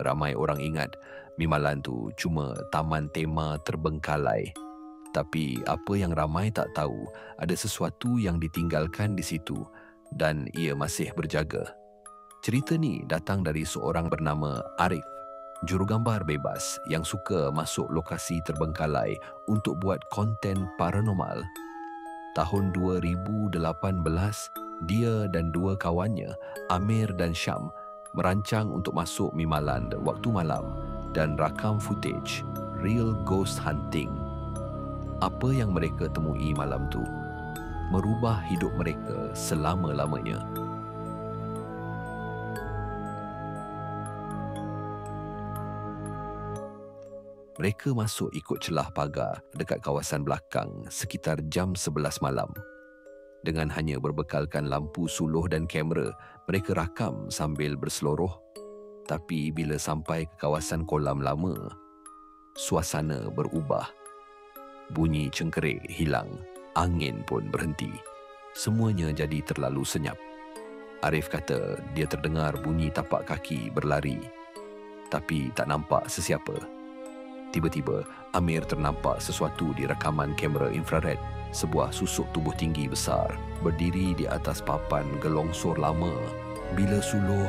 Ramai orang ingat Mimalan tu cuma taman tema terbengkalai. Tapi apa yang ramai tak tahu, ada sesuatu yang ditinggalkan di situ dan ia masih berjaga. Cerita ni datang dari seorang bernama Arif, jurugambar bebas yang suka masuk lokasi terbengkalai untuk buat konten paranormal. Tahun 2018, dia dan dua kawannya, Amir dan Syam, merancang untuk masuk Mimaland waktu malam dan rakam footage real ghost hunting. Apa yang mereka temui malam tu merubah hidup mereka selama-lamanya. Mereka masuk ikut celah pagar dekat kawasan belakang sekitar jam 11 malam. Dengan hanya berbekalkan lampu suluh dan kamera, mereka rakam sambil berseloroh. Tapi bila sampai ke kawasan kolam lama, suasana berubah. Bunyi cengkerik hilang, angin pun berhenti. Semuanya jadi terlalu senyap. Arif kata dia terdengar bunyi tapak kaki berlari, tapi tak nampak sesiapa. Tiba-tiba, Amir ternampak sesuatu di rakaman kamera infrared. Sebuah susuk tubuh tinggi besar berdiri di atas papan gelongsor lama. Bila suluh,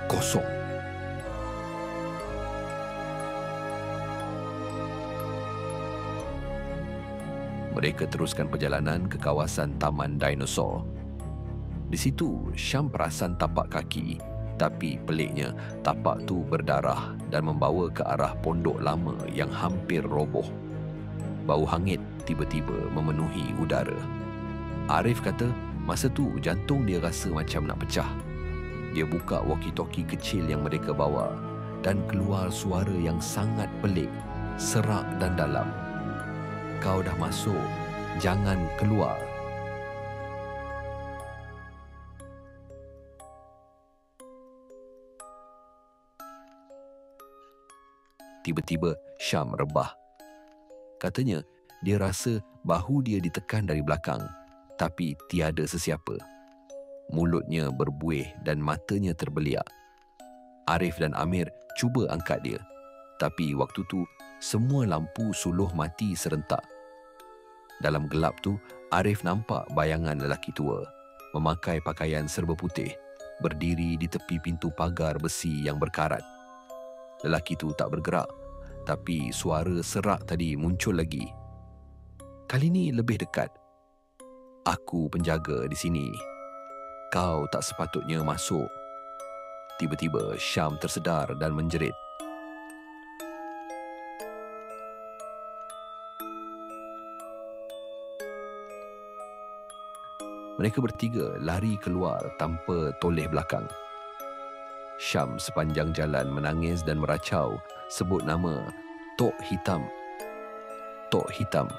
kosong. Mereka teruskan perjalanan ke kawasan Taman Dinosaur. Di situ, Syam perasan tapak kaki, tapi peliknya tapak tu berdarah dan membawa ke arah pondok lama yang hampir roboh. Bau hangit tiba-tiba memenuhi udara. Arif kata masa tu jantung dia rasa macam nak pecah. Dia buka walkie-talkie kecil yang mereka bawa dan keluar suara yang sangat pelik, serak dan dalam. Kau dah masuk, jangan keluar. Tiba-tiba Syam rebah. Katanya dia rasa bahu dia ditekan dari belakang, tapi tiada sesiapa. Mulutnya berbuih dan matanya terbeliak. Arif dan Amir cuba angkat dia, tapi waktu tu semua lampu suluh mati serentak. Dalam gelap tu, Arif nampak bayangan lelaki tua, memakai pakaian serba putih, berdiri di tepi pintu pagar besi yang berkarat. Lelaki tu tak bergerak, tapi suara serak tadi muncul lagi. Kali ni lebih dekat. Aku penjaga di sini. Kau tak sepatutnya masuk. Tiba-tiba Syam tersedar dan menjerit. Mereka bertiga lari keluar tanpa toleh belakang. Syam sepanjang jalan menangis dan meracau, sebut nama Tok Hitam. Tok Hitam.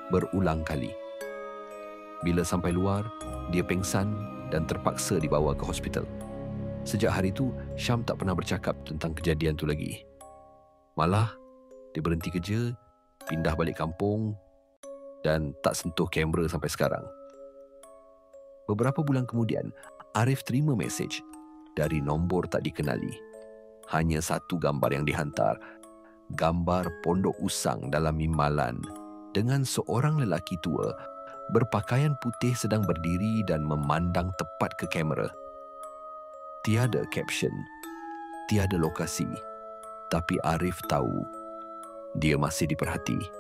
Berulang kali. Bila sampai luar, dia pengsan dan terpaksa dibawa ke hospital. Sejak hari itu, Syam tak pernah bercakap tentang kejadian tu lagi. Malah, dia berhenti kerja, pindah balik kampung dan tak sentuh kamera sampai sekarang. Beberapa bulan kemudian, Arif terima mesej dari nombor tak dikenali. Hanya satu gambar yang dihantar. Gambar pondok usang dalam Mimalan dengan seorang lelaki tua berpakaian putih sedang berdiri dan memandang tepat ke kamera. Tiada caption, tiada lokasi, tapi Arif tahu dia masih diperhati.